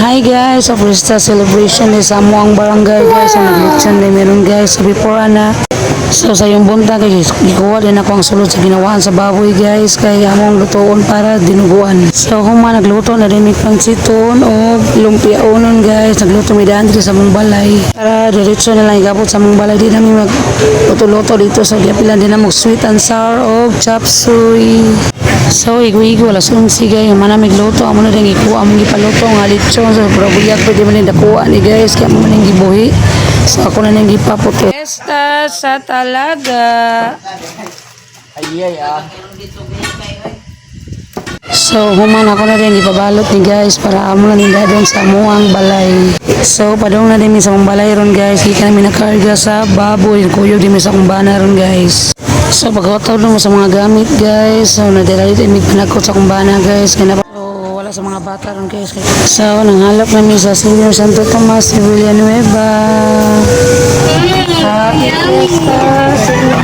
Hi guys, sa Fiesta celebration ni Samuang Barangay guys, ang naglitsan na meron guys sa before na. So sa yung bunta guys, ikuha din ako ang sulod sa ginawaan sa baboy guys, kay among lutoon para dinuguan. So huma nagluto na din pang siton o lumpia unon guys, nagluto mi daan dito sa mong balay. Para diretso na lang igabot sa mong balay, di namin magluto-luto dito sa gapilan, din na mag sweet and sour o chop suey. So, igo-igo, alas 11 guys, yung manamig luto, amo na rin ikuha, among ipaluto, nga lechon, so, probably ako di man rin nakuha ni guys, kaya amo na rin gibuhi. So, ako na rin gipaputo. Fiesta sa talaga. Ay, ah. So, human ako na rin ipabalot ni guys, para amo na rin dadong sa muang balay. So, padong na din sa mong balay ron guys, kita namin nakarga sa baboy, kuyog din sa akong bana ron guys. So pagkataw mo sa mga gamit guys, so nadala dito imig pinagkot sa kumbana guys, kaya so, wala sa mga bata ron guys. So nanghalap namin sa Senior Santo Tomas de Villanueva. Happy Fiesta, Senior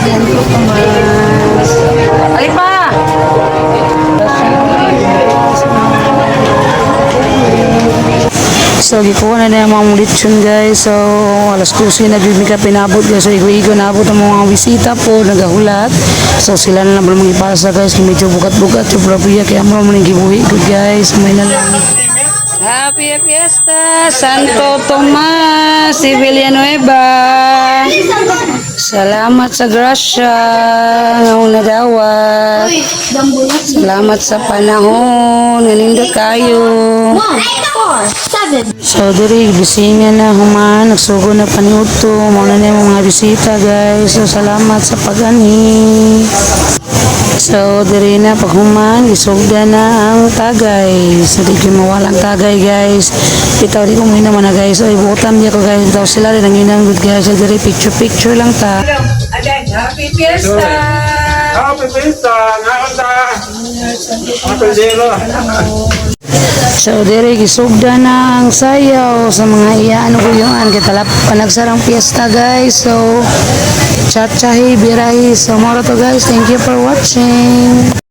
Santo Tomas. Ay pa! So, gikuha na niya mga lechon guys. So, alas 12 na bibig ka pinabot guys. So, igo-igo nabot ang mga bisita po, nagahulat. So, sila na lang mga ipasa guys. Medyo bukat-bukat yung probiya. Kaya mo naman yung gibuhi ko guys. May na lang. Happy Fiesta, Santo Tomas de Villanueva. Salamat sa grasya ng nadawat. Salamat sa panahon. Nalindot kayo. So, diri, bisingan na human. Nagsugo na paniuto. Muna na yung mga bisita, guys. So, salamat sa pag-ani. So, diri na pag human, isugda na ang tagay. So, di ko mawalang tagay, guys. Ito, di ko muna naman na, guys. So, ibutan niya ko, guys. Ito, sila rin ang inang good, guys. So, diri, picture-picture lang ta. Happy Fiesta! Happy Fiesta! Nakanta! Happy Zero! So, diri, gisugda na ang sayaw sa mga iyaan ko yung kitalap panagsarang fiesta, guys. So, chat-chahi, birahi. So, moro to, guys. Thank you for watching.